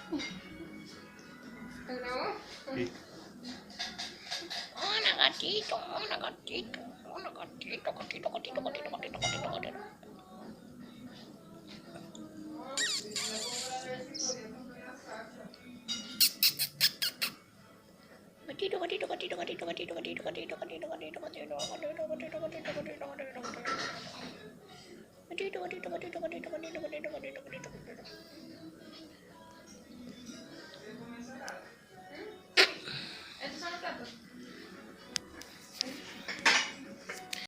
Hello? Sí. Hola gatito, hola gatito, hola gatito, gatito, gatito, gatito, gatito, gatito, gatito. Gatito, gatito, gatito, gatito, gatito, gatito, gatito, gatito, gatito, gatito, gatito, gatito, gatito, gatito, gatito, gatito. Gatito, gatito, gatito, gatito, gatito, gatito, gatito,